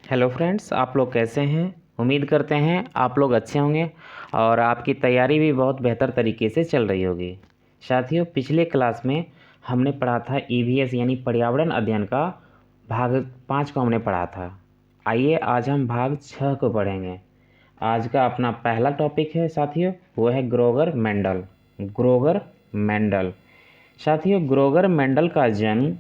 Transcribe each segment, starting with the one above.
Hello friends, आप लोग कैसे हैं। उम्मीद करते हैं आप लोग अच्छे होंगे और आपकी तैयारी भी बहुत बेहतर तरीके से चल रही होगी। साथियों, पिछले क्लास में हमने पढ़ा था ईवीएस यानी पर्यावरण अध्ययन का भाग 5 को हमने पढ़ा था। आइए आज हम भाग 6 को पढ़ेंगे। आज का अपना पहला टॉपिक है साथियों, वो है ग्रोगर मेंडल। ग्रोगर मेंडल साथियों, ग्रोगर मेंडल का जन्म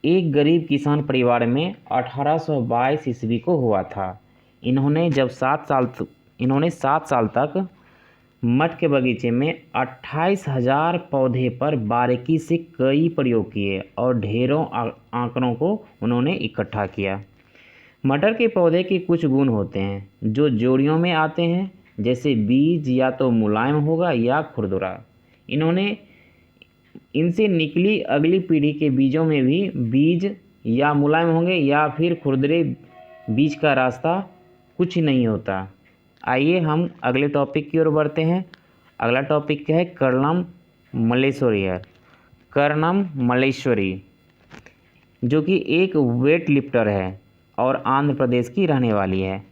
एक गरीब किसान परिवार में 1822 ईस्वी को हुआ था। इन्होंने 7 साल तक मठ के बगीचे में 28,000 पौधे पर बारीकी से कई प्रयोग किए और ढेरों आंकड़ों को उन्होंने इकट्ठा किया। मटर के पौधे के कुछ गुण होते हैं जो जोड़ियों में आते हैं, जैसे बीज या तो मुलायम होगा या खुरदुरा। इनसे निकली अगली पीढ़ी के बीजों में भी बीज या मुलायम होंगे या फिर खुरदरे। बीज का रास्ता कुछ नहीं होता। आइए हम अगले टॉपिक की ओर बढ़ते हैं। अगला टॉपिक है कर्णम मल्लेश्वरी। कर्णम मल्लेश्वरी जो कि एक वेट लिफ्टर है और आंध्र प्रदेश की रहने वाली है।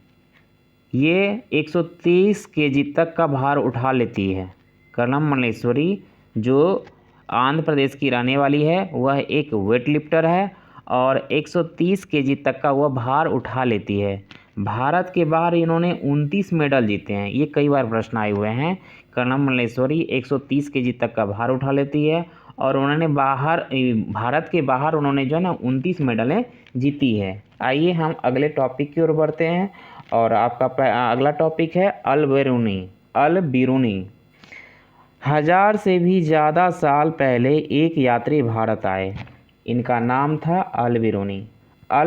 ये 130 केजी तक का भार उठा लेती है। कर्णम मल्लेश्वरी जो आंध्र प्रदेश की रहने वाली है, वह एक वेट लिफ्टर है और 130 केजी तक का वह भार उठा लेती है। भारत के बाहर इन्होंने 29 मेडल जीते हैं। ये कई बार प्रश्न आए हुए हैं। कर्णम मल्लेश्वरी 130 केजी तक का भार उठा लेती है और उन्होंने भारत के बाहर उन्होंने जो है ना 29 मेडलें जीती है। आइए हम अगले टॉपिक की ओर बढ़ते हैं और आपका अगला टॉपिक है अल बिरूनी। 1000 से भी ज़्यादा साल पहले एक यात्री भारत आए। इनका नाम था अल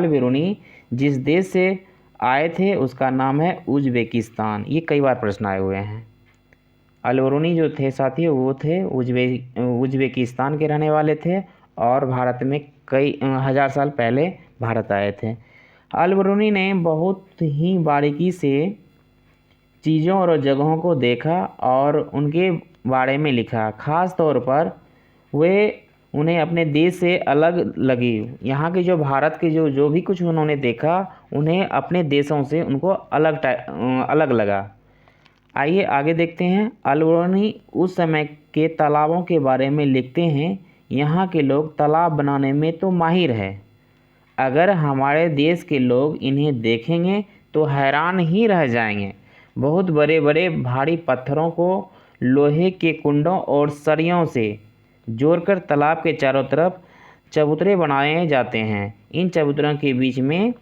बिरूनी जिस देश से आए थे उसका नाम है उज़्बेकिस्तान। ये कई बार प्रश्न आए हुए हैं। अल बिरूनी जो थे साथियों, वो थे उज़्बेकिस्तान के रहने वाले थे और भारत में कई 1000 साल पहले भारत आए थे। अल बिरूनी ने बहुत ही बारीकी से चीज़ों और जगहों को देखा और उनके बारे में लिखा। ख़ास तौर पर वे उन्हें अपने देश से अलग लगी। यहाँ के जो भारत के जो भी कुछ उन्होंने देखा, उन्हें अपने देशों से उनको अलग लगा। आइए आगे देखते हैं। अल बिरूनी उस समय के तालाबों के बारे में लिखते हैं। यहाँ के लोग तालाब बनाने में तो माहिर है। अगर हमारे देश के लोग इन्हें देखेंगे तो हैरान ही रह जाएंगे। बहुत बड़े बड़े भारी पत्थरों को लोहे के कुंडों और सरियों से जोड़कर तालाब के चारों तरफ चबूतरे बनाए जाते हैं। इन चबूतरों के बीच में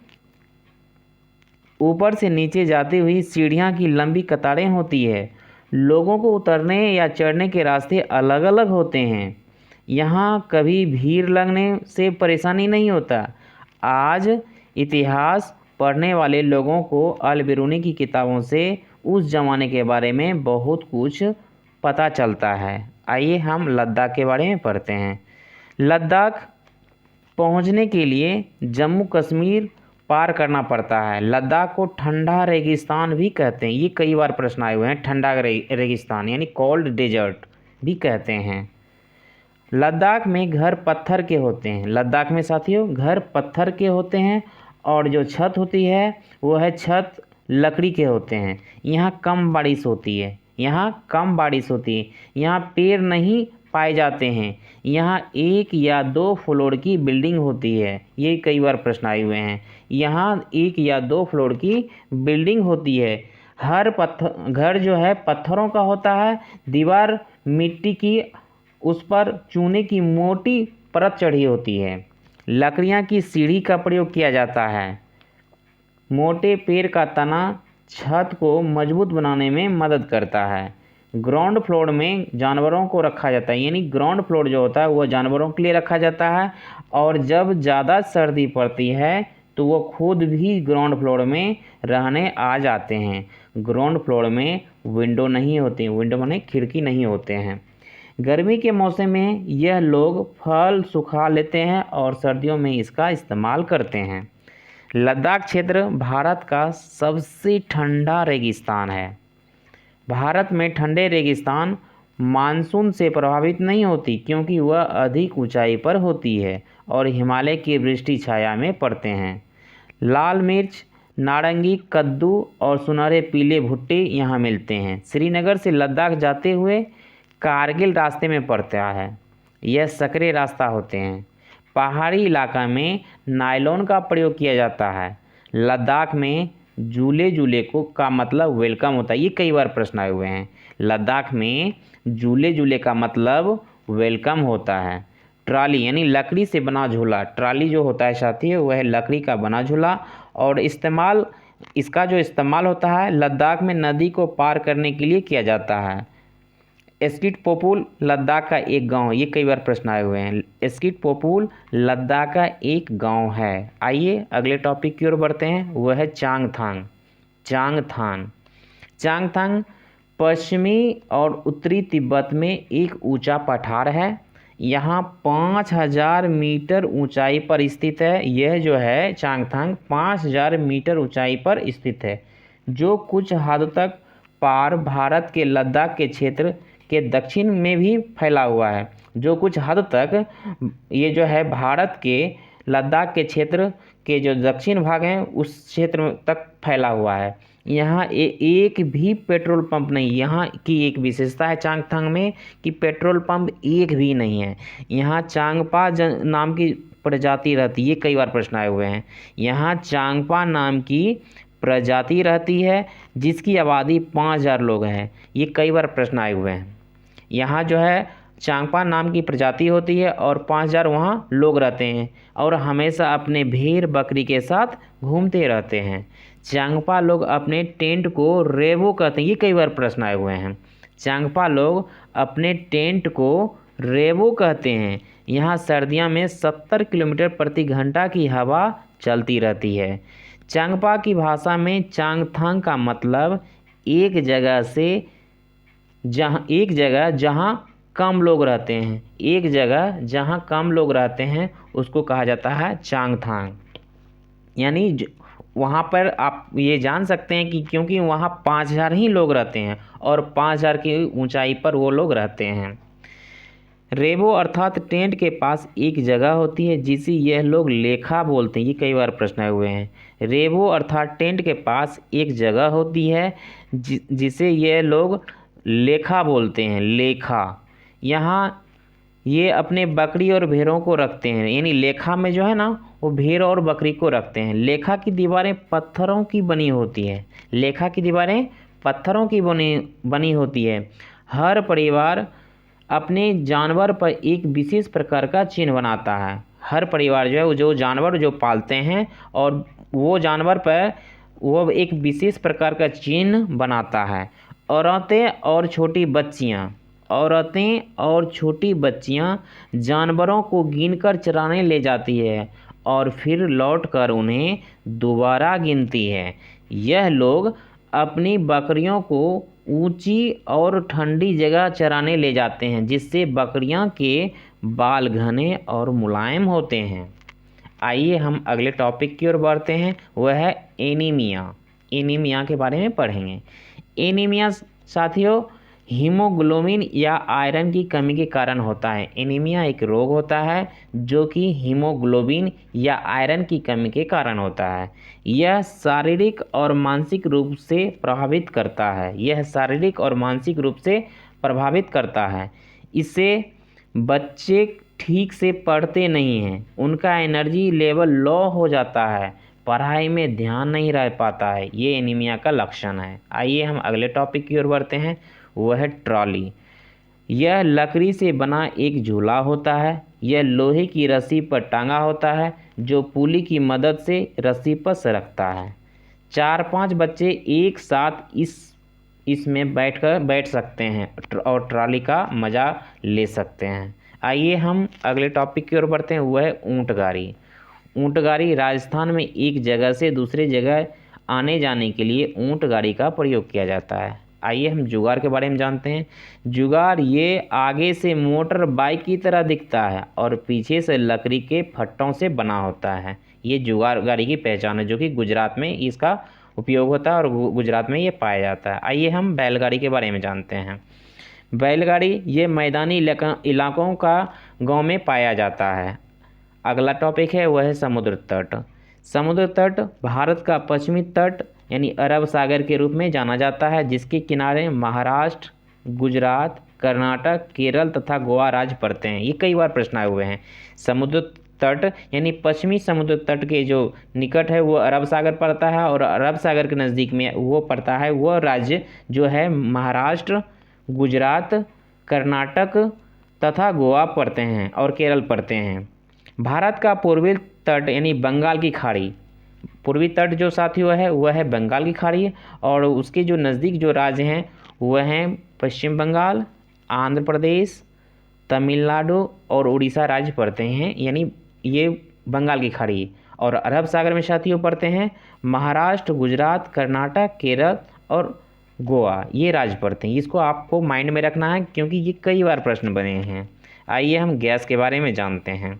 ऊपर से नीचे जाती हुई सीढ़ियाँ की लंबी कतारें होती है। लोगों को उतरने या चढ़ने के रास्ते अलग अलग होते हैं। यहाँ कभी भीड़ लगने से परेशानी नहीं होता। आज इतिहास पढ़ने वाले लोगों को अल बिरूनी की किताबों से उस ज़माने के बारे में बहुत कुछ पता चलता है। आइए हम लद्दाख के बारे में पढ़ते हैं। लद्दाख पहुंचने के लिए जम्मू कश्मीर पार करना पड़ता है। लद्दाख को ठंडा रेगिस्तान भी कहते हैं। ये कई बार प्रश्न आए हुए हैं। ठंडा रेगिस्तान यानी कोल्ड डेजर्ट भी कहते हैं। लद्दाख में घर पत्थर के होते हैं। लद्दाख में साथियों घर पत्थर के होते हैं और जो छत होती है वो है छत लकड़ी के होते हैं। यहाँ कम बारिश होती है। यहाँ पेड़ नहीं पाए जाते हैं। यहाँ 1 या 2 फ्लोर की बिल्डिंग होती है। ये कई बार प्रश्न आए हुए हैं। यहाँ 1 या 2 फ्लोर की बिल्डिंग होती है। हर घर जो है पत्थरों का होता है। दीवार मिट्टी की, उस पर चूने की मोटी परत चढ़ी होती है। लकड़ियाँ की सीढ़ी का प्रयोग किया जाता है। मोटे पेड़ का तना छत को मजबूत बनाने में मदद करता है। ग्राउंड फ्लोर में जानवरों को रखा जाता है, यानी ग्राउंड फ्लोर जो होता है वो जानवरों के लिए रखा जाता है और जब ज़्यादा सर्दी पड़ती है तो वो खुद भी ग्राउंड फ्लोर में रहने आ जाते हैं। ग्राउंड फ्लोर में विंडो नहीं होती, विंडो माने खिड़की नहीं होते हैं। गर्मी के मौसम में यह लोग फल सुखा लेते हैं और सर्दियों में इसका इस्तेमाल करते हैं। लद्दाख क्षेत्र भारत का सबसे ठंडा रेगिस्तान है। भारत में ठंडे रेगिस्तान मानसून से प्रभावित नहीं होती क्योंकि वह अधिक ऊंचाई पर होती है और हिमालय की वृष्टि छाया में पड़ते हैं। लाल मिर्च, नारंगी, कद्दू और सुनहरे पीले भुट्टे यहाँ मिलते हैं। श्रीनगर से लद्दाख जाते हुए कारगिल रास्ते में पड़ता है। यह सकरे रास्ता होते हैं। पहाड़ी इलाका में नायलॉन का प्रयोग किया जाता है। लद्दाख में झूले झूले को का मतलब वेलकम होता है। ये कई बार प्रश्न आए हुए हैं। लद्दाख में झूले झूले का मतलब वेलकम होता है। ट्राली यानी लकड़ी से बना झूला, ट्राली जो होता है साथी वह लकड़ी का बना झूला। और इसका जो इस्तेमाल होता है लद्दाख में नदी को पार करने के लिए किया जाता है। स्किट पोपुल लद्दाख का एक गांव, ये कई बार प्रश्न आए हुए हैं। स्किट पोपुल लद्दाख का एक गांव है। आइए अगले टॉपिक की ओर बढ़ते हैं, वह है चांगथांग। चांगथांग पश्चिमी और उत्तरी तिब्बत में एक ऊंचा पठार है। यहाँ 5000 मीटर ऊंचाई पर स्थित है। यह जो है चांगथांग 5000 मीटर ऊंचाई पर स्थित है, जो कुछ हद तक पार भारत के लद्दाख के क्षेत्र के दक्षिण में भी फैला हुआ है। जो कुछ हद तक ये जो है भारत के लद्दाख के क्षेत्र के जो दक्षिण भाग हैं उस क्षेत्र तक फैला हुआ है। यहाँ एक भी पेट्रोल पंप नहीं। यहाँ की एक विशेषता है चांगथांग में कि पेट्रोल पंप एक भी नहीं है। यहाँ चांगपा नाम की प्रजाति रहती है। ये कई बार प्रश्न आए हुए हैं। यहाँ चांगपा नाम की प्रजाति रहती है जिसकी आबादी 5000 लोग हैं। ये कई बार प्रश्न आए हुए हैं। यहाँ जो है चांगपा नाम की प्रजाति होती है और 5000 वहाँ लोग रहते हैं और हमेशा अपने भेड़ बकरी के साथ घूमते रहते हैं। चांगपा लोग अपने टेंट को रेवो कहते हैं। ये कई बार प्रश्न आए हुए हैं। चांगपा लोग अपने टेंट को रेवो कहते हैं। यहाँ सर्दियों में 70 किलोमीटर प्रति घंटा की हवा चलती रहती है। चांगपा की भाषा में चांगथांग का मतलब एक जगह जहाँ कम लोग रहते हैं। एक जगह जहाँ कम लोग रहते हैं उसको कहा जाता है चांगथांग। यानी वहाँ पर आप ये जान सकते हैं कि क्योंकि वहाँ 5000 ही लोग रहते हैं और 5000 की ऊंचाई पर वो लोग रहते हैं। रेबो अर्थात टेंट के पास एक जगह होती है जिसे यह लोग लेखा बोलते हैं। ये कई बार प्रश्न आए हुए हैं। रेबो अर्थात टेंट के पास एक जगह होती है जिसे यह लोग लेखा बोलते हैं। लेखा यहाँ ये अपने बकरी और भेड़ों को रखते हैं। यानी लेखा में जो है ना वो भेड़ और बकरी को रखते हैं। लेखा की दीवारें पत्थरों की बनी होती है। लेखा की दीवारें पत्थरों की बनी होती है। हर परिवार अपने जानवर पर एक विशेष प्रकार का चिन्ह बनाता है। हर परिवार जो है जो जानवर जो पालते हैं और वो जानवर पर वो एक विशेष प्रकार का चिन्ह बनाता है। औरतें और छोटी बच्चियां जानवरों को गिनकर चराने ले जाती है और फिर लौटकर उन्हें दोबारा गिनती है। यह लोग अपनी बकरियों को ऊंची और ठंडी जगह चराने ले जाते हैं जिससे बकरियां के बाल घने और मुलायम होते हैं। आइए हम अगले टॉपिक की ओर बढ़ते हैं, वह है एनीमिया। एनीमिया के बारे में पढ़ेंगे। एनीमिया साथियों हीमोग्लोबिन या आयरन की कमी के कारण होता है। एनीमिया एक रोग होता है जो कि हीमोग्लोबिन या आयरन की कमी के कारण होता है। यह शारीरिक और मानसिक रूप से प्रभावित करता है। इससे बच्चे ठीक से पढ़ते नहीं हैं, उनका एनर्जी लेवल लो हो जाता है, पढ़ाई में ध्यान नहीं रह पाता है। ये एनीमिया का लक्षण है। आइए हम अगले टॉपिक की ओर बढ़ते हैं, वह है ट्रॉली। यह लकड़ी से बना एक झूला होता है। यह लोहे की रस्सी पर टांगा होता है जो पुली की मदद से रस्सी पर सरकता है। 4-5 बच्चे एक साथ इसमें बैठ सकते हैं और ट्रॉली का मज़ा ले सकते हैं। आइए हम अगले टॉपिक की ओर बढ़ते हैं, वह है ऊँटगाड़ी। ऊँटगाड़ी राजस्थान में एक जगह से दूसरे जगह आने जाने के लिए ऊँटगाड़ी का प्रयोग किया जाता है। आइए हम जुगाड़ के बारे में जानते हैं। जुगाड़ ये आगे से मोटर बाइक की तरह दिखता है और पीछे से लकड़ी के फट्टों से बना होता है। ये जुगाड़ गाड़ी की पहचान है जो कि गुजरात में इसका उपयोग होता है और गुजरात में ये पाया जाता है। आइए हम बैलगाड़ी के बारे में जानते हैं। बैलगाड़ी ये मैदानी इलाकों का गाँव में पाया जाता है। अगला टॉपिक है वह है समुद्र तट। समुद्र तट भारत का पश्चिमी तट यानी अरब सागर के रूप में जाना जाता है, जिसके किनारे महाराष्ट्र, गुजरात, कर्नाटक, केरल तथा गोवा राज्य पड़ते हैं। ये कई बार प्रश्न आए हुए हैं। समुद्र तट यानी पश्चिमी समुद्र तट के जो निकट है वो अरब सागर पड़ता है, और अरब सागर के नज़दीक में वो पड़ता है वो राज्य जो है महाराष्ट्र, गुजरात, कर्नाटक तथा गोवा पड़ते हैं और केरल पड़ते हैं। भारत का पूर्वी तट यानी बंगाल की खाड़ी, पूर्वी तट जो साथियों है वह है बंगाल की खाड़ी, और उसके जो नज़दीक जो राज्य हैं वह हैं पश्चिम बंगाल, आंध्र प्रदेश, तमिलनाडु और उड़ीसा राज्य पड़ते हैं, यानी ये बंगाल की खाड़ी। और अरब सागर में साथियों पड़ते हैं महाराष्ट्र, गुजरात, कर्नाटक, केरल और गोवा, ये राज्य पड़ते हैं। इसको आपको माइंड में रखना है क्योंकि ये कई बार प्रश्न बने हैं। आइए हम गैस के बारे में जानते हैं।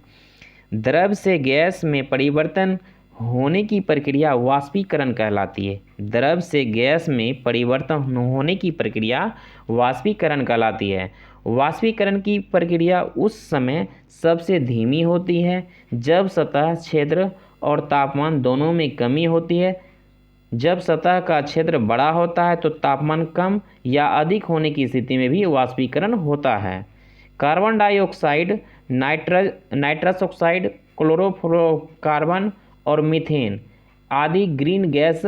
द्रव से गैस में परिवर्तन होने की प्रक्रिया वाष्पीकरण कहलाती है। द्रव से गैस में परिवर्तन होने की प्रक्रिया वाष्पीकरण कहलाती है। वाष्पीकरण की प्रक्रिया उस समय सबसे धीमी होती है जब सतह क्षेत्र और तापमान दोनों में कमी होती है। जब सतह का क्षेत्र बड़ा होता है तो तापमान कम या अधिक होने की स्थिति में भी वाष्पीकरण होता है। Carbon dioxide, nitrous oxide, chlorofluorocarbon और मीथेन आदि ग्रीन गैस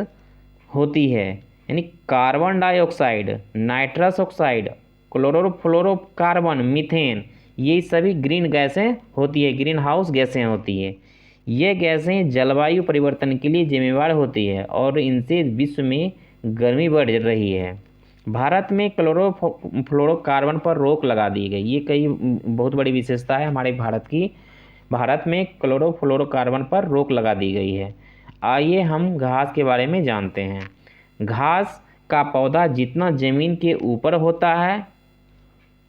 होती है। यानी carbon dioxide, nitrous oxide, chlorofluorocarbon, methane, ये सभी ग्रीन गैसें होती है, ग्रीन हाउस गैसें होती है। ये गैसें जलवायु परिवर्तन के लिए जिम्मेवार होती है और इनसे विश्व में गर्मी बढ़ रही है। भारत में क्लोरोफ्लोरोकार्बन पर रोक लगा दी गई। ये कई बहुत बड़ी विशेषता है हमारे भारत की। भारत में क्लोरोफ्लोरोकार्बन पर रोक लगा दी गई है। आइए हम घास के बारे में जानते हैं। घास का पौधा जितना ज़मीन के ऊपर होता है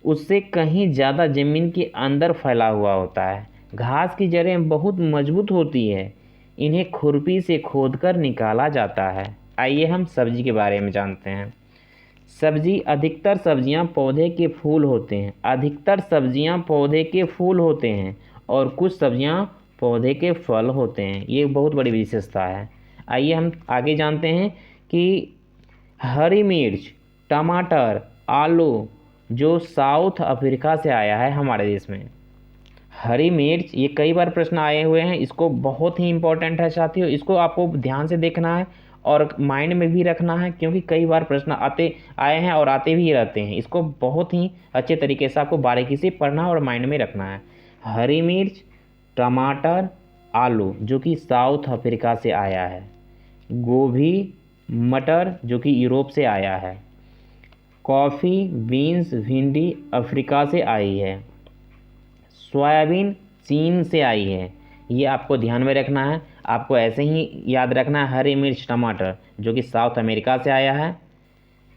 उससे कहीं ज़्यादा ज़मीन के अंदर फैला हुआ होता है। घास की जड़ें बहुत मजबूत होती है, इन्हें खुरपी से खोदकर निकाला जाता है। आइए हम सब्जी के बारे में जानते हैं। सब्जी, अधिकतर सब्जियां पौधे के फूल होते हैं। अधिकतर सब्जियां पौधे के फूल होते हैं और कुछ सब्जियां पौधे के फल होते हैं। ये बहुत बड़ी विशेषता है। आइए हम आगे जानते हैं कि हरी मिर्च, टमाटर, आलू जो साउथ अफ्रीका से आया है हमारे देश में। हरी मिर्च, ये कई बार प्रश्न आए हुए हैं, इसको बहुत ही इम्पोर्टेंट है साथियों, इसको आपको ध्यान से देखना है और माइंड में भी रखना है क्योंकि कई बार प्रश्न आए हैं और आते भी रहते हैं। इसको बहुत ही अच्छे तरीके से आपको बारीकी से पढ़ना और माइंड में रखना है। हरी मिर्च, टमाटर, आलू जो कि साउथ अफ्रीका से आया है। गोभी, मटर जो कि यूरोप से आया है। कॉफ़ी, बीन्स, भिंडी अफ्रीका से आई है। सोयाबीन चीन से आई है। ये आपको ध्यान में रखना है। आपको ऐसे ही याद रखना है हरी मिर्च, टमाटर जो कि साउथ अमेरिका से आया है।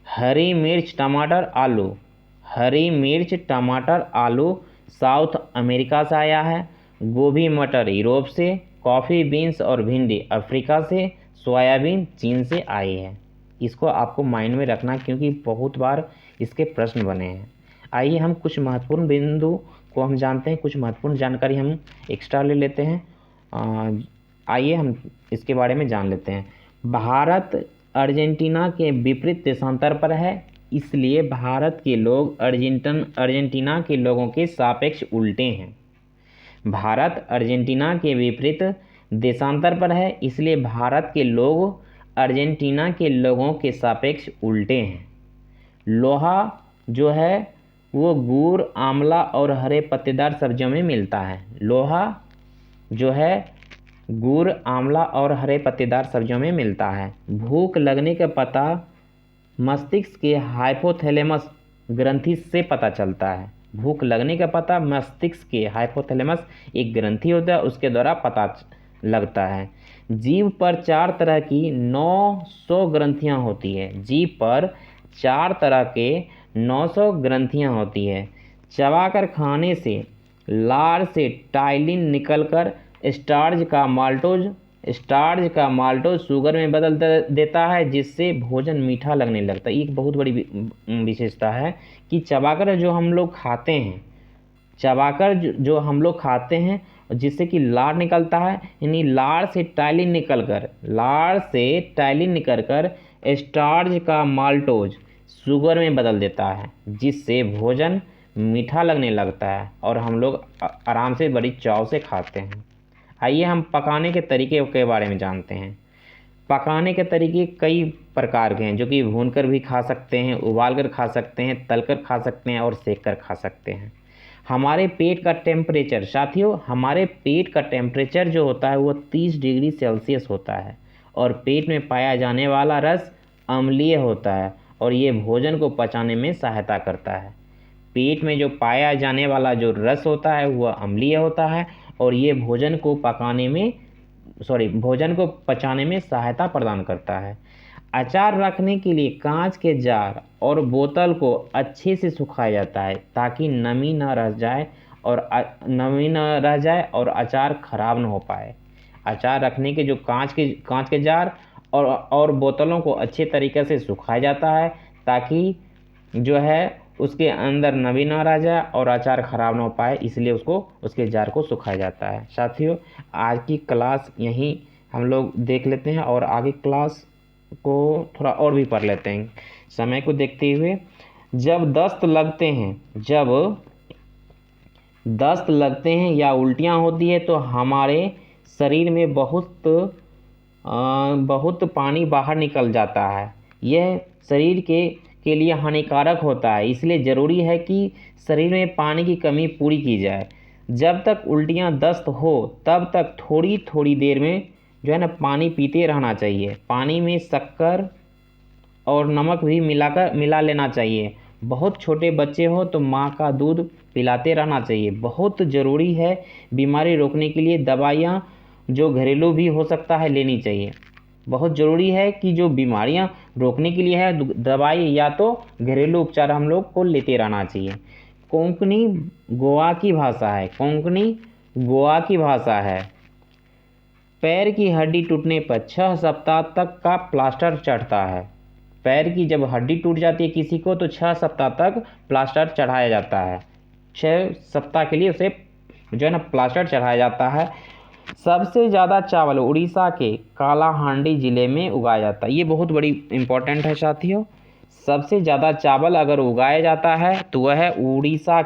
हरी मिर्च, टमाटर, आलू, हरी मिर्च, टमाटर, आलू साउथ अमेरिका से आया है। गोभी, मटर यूरोप से। कॉफ़ी, बीन्स और भिंडी अफ्रीका से। सोयाबीन चीन से आई है। इसको आपको माइंड में रखना क्योंकि बहुत बार इसके प्रश्न बने हैं। आइए हम कुछ महत्वपूर्ण बिंदु को हम जानते हैं, कुछ महत्वपूर्ण जानकारी हम एक्स्ट्रा ले लेते हैं। आइए हम इसके बारे में जान लेते हैं। भारत अर्जेंटीना के विपरीत देशांतर पर है, इसलिए भारत के लोग अर्जेंटीना के लोगों के सापेक्ष उल्टे हैं। भारत अर्जेंटीना के विपरीत देशांतर पर है, इसलिए भारत के लोग अर्जेंटीना के लोगों के सापेक्ष उल्टे हैं। लोहा जो है वो गुड़, आंवला और हरे पत्तेदार सब्जियों में मिलता है। लोहा जो है गुड़, आंवला और हरे पत्तेदार सब्जियों में मिलता है। भूख लगने का पता मस्तिष्क के हाइपोथैलेमस ग्रंथि से पता चलता है। भूख लगने का पता मस्तिष्क के हाइपोथैलेमस एक ग्रंथि होता है, उसके द्वारा पता लगता है। जीभ पर 4 तरह की 900 ग्रंथियाँ होती है। जीभ पर 4 तरह के 900 ग्रंथियाँ होती है। चबाकर खाने से लार से टाइलिन निकलकर स्टार्च का माल्टोज शुगर में बदल देता है, जिससे भोजन मीठा लगने लगता है। एक बहुत बड़ी विशेषता है कि चबाकर जो हम लोग खाते हैं जिससे कि लार निकलता है, यानी लार से टाइलिन निकल कर स्टार्च का माल्टोज शुगर में बदल देता है, जिससे भोजन मीठा लगने लगता है और हम लोग आराम से बड़ी चाव से खाते हैं। आइए हम पकाने के तरीके के बारे में जानते हैं। पकाने के तरीके कई प्रकार के हैं, जो कि भूनकर भी खा सकते हैं, उबालकर खा सकते हैं, तलकर खा सकते हैं और सेक कर खा सकते हैं। हमारे पेट का टेम्परेचर, साथियों हमारे पेट का टेम्परेचर जो होता है वो 30 डिग्री सेल्सियस होता है और पेट में पाया जाने वाला रस अम्लीय होता है और ये भोजन को पचाने में सहायता करता है। पेट में जो पाया जाने वाला जो रस होता है वह अम्लीय होता है और ये भोजन को पचाने में सहायता प्रदान करता है। अचार रखने के लिए कांच के जार और बोतल को अच्छे से सुखाया जाता है ताकि नमी न रह जाए और अचार खराब न हो पाए। अचार रखने के जो कांच के जार और बोतलों को अच्छे तरीके से सुखाया जाता है ताकि जो है उसके अंदर नमी न रह जाए और अचार ख़राब ना हो पाए, इसलिए उसके जार को सुखाया जाता है। साथियों आज की क्लास यहीं हम लोग देख लेते हैं और आगे क्लास को थोड़ा और भी पढ़ लेते हैं समय को देखते हुए। जब दस्त लगते हैं या उल्टियाँ होती है तो हमारे शरीर में बहुत पानी बाहर निकल जाता है। यह शरीर के लिए हानिकारक होता है, इसलिए ज़रूरी है कि शरीर में पानी की कमी पूरी की जाए। जब तक उल्टियाँ दस्त हो तब तक थोड़ी थोड़ी देर में जो है ना पानी पीते रहना चाहिए। पानी में शक्कर और नमक भी मिला लेना चाहिए। बहुत छोटे बच्चे हो तो माँ का दूध पिलाते रहना चाहिए। बहुत ज़रूरी है बीमारी रोकने के लिए दवाइयाँ जो घरेलू भी हो सकता है लेनी चाहिए। बहुत ज़रूरी है कि जो बीमारियां रोकने के लिए है दवाई या तो घरेलू उपचार हम लोग को लेते रहना चाहिए। कोंकणी गोवा की भाषा है। पैर की हड्डी टूटने पर 6 सप्ताह तक का प्लास्टर चढ़ता है। पैर की जब हड्डी टूट जाती है किसी को तो 6 सप्ताह तक प्लास्टर चढ़ाया जाता है। 6 सप्ताह के लिए उसे जो है ना प्लास्टर चढ़ाया जाता है। सबसे ज़्यादा चावल उड़ीसा के कालाहांडी ज़िले में उगाया जाता है। ये बहुत बड़ी इम्पोर्टेंट है साथियों। सबसे ज़्यादा चावल अगर उगाया जाता है तो वह है उड़ीसा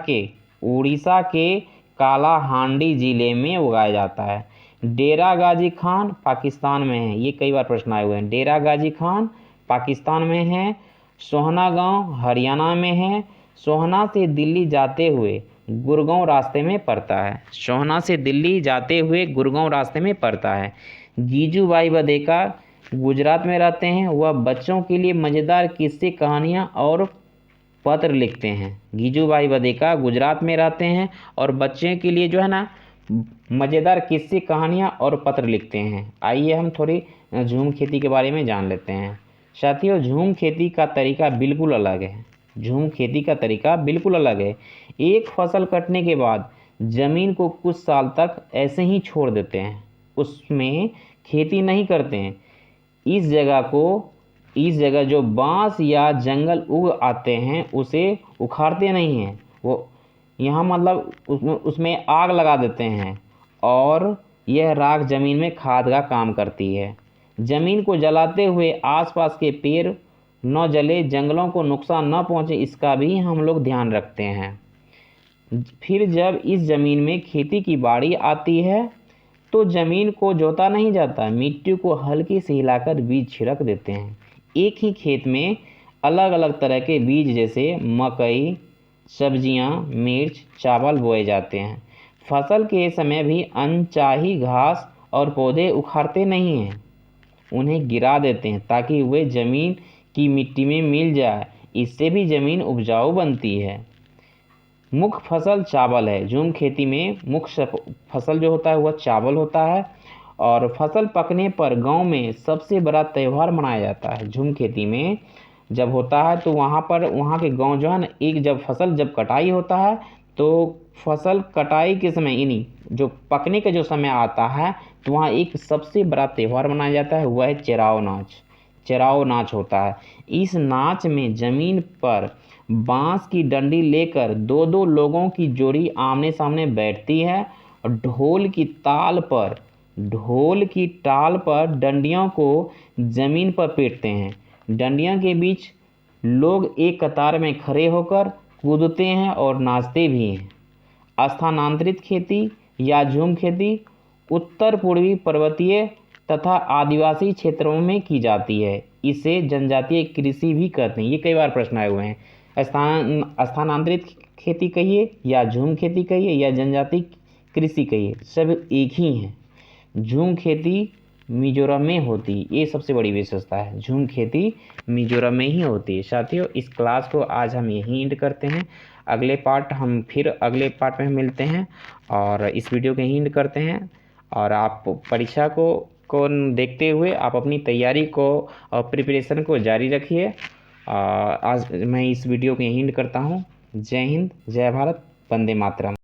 के कालाहांडी ज़िले में उगाया जाता है। डेरा गाजी खान पाकिस्तान में है। ये कई बार प्रश्न आए हुए हैं। डेरा गाजी खान पाकिस्तान में है। सोहना गांव हरियाणा में है। सोहना से दिल्ली जाते हुए गुड़गांव रास्ते में पड़ता है। गीजूभाई बदेका गुजरात में रहते हैं। वह बच्चों के लिए मज़ेदार किस्से कहानियाँ और पत्र लिखते हैं। गीजूभाई बदेका गुजरात में रहते हैं और बच्चों के लिए जो है ना मज़ेदार किस्से कहानियाँ और पत्र लिखते हैं। आइए हम थोड़ी झूम खेती के बारे में जान लेते हैं। साथियों झूम खेती का तरीका बिल्कुल अलग है। एक फसल कटने के बाद ज़मीन को कुछ साल तक ऐसे ही छोड़ देते हैं, उसमें खेती नहीं करते हैं। इस जगह जो बांस या जंगल उग आते हैं उसे उखाड़ते नहीं हैं। वो यहाँ मतलब उसमें आग लगा देते हैं और यह राख ज़मीन में खाद का काम करती है। ज़मीन को जलाते हुए आसपास के पेड़ न जले, जंगलों को नुकसान न पहुँचे, इसका भी हम लोग ध्यान रखते हैं। फिर जब इस ज़मीन में खेती की बारी आती है तो ज़मीन को जोता नहीं जाता, मिट्टी को हल्के से हिलाकर बीज छिड़क देते हैं। एक ही खेत में अलग अलग तरह के बीज जैसे मकई, सब्जियां, मिर्च, चावल बोए जाते हैं। फसल के समय भी अनचाही घास और पौधे उखाड़ते नहीं हैं, उन्हें गिरा देते हैं ताकि वे ज़मीन की मिट्टी में मिल जाए। इससे भी ज़मीन उपजाऊ बनती है। मुख्य फसल चावल है। झूम खेती में मुख्य फसल जो होता है वह चावल होता है और फसल पकने पर गांव में सबसे बड़ा त्यौहार मनाया जाता है। झूम खेती में जब होता है तो वहाँ के गांव जो है ना, जब फसल कटाई होता है तो फसल कटाई के समय जो पकने का जो समय आता है तो वहाँ एक सबसे बड़ा त्यौहार मनाया जाता है, वह है चेराव नाच होता है। इस नाच में ज़मीन पर बांस की डंडी लेकर 2-2 लोगों की जोड़ी आमने सामने बैठती है ढोल की ताल पर डंडियों को जमीन पर पीटते हैं। डंडियों के बीच लोग एक कतार में खड़े होकर कूदते हैं और नाचते भी हैं। स्थानांतरित खेती या झूम खेती उत्तर पूर्वी पर्वतीय तथा आदिवासी क्षेत्रों में की जाती है। इसे जनजातीय कृषि भी कहते हैं। ये कई बार प्रश्न आए हुए हैं। स्थानांतरित खेती कहिए या झूम खेती कहिए या जनजातीय कृषि कहिए, सब एक ही हैं। झूम खेती मिजोरम में होती, ये सबसे बड़ी विशेषता है। झूम खेती मिजोरम में ही होती है। साथियों, इस क्लास को आज हम यहीं एंड करते हैं। अगले पार्ट में मिलते हैं और इस वीडियो को यहीं एंड करते हैं। और आप परीक्षा को देखते हुए आप अपनी तैयारी को और प्रिपरेशन को जारी रखिए। आज मैं इस वीडियो को यहीं एंड करता हूँ। जय हिंद, जय भारत, वंदे मातरम।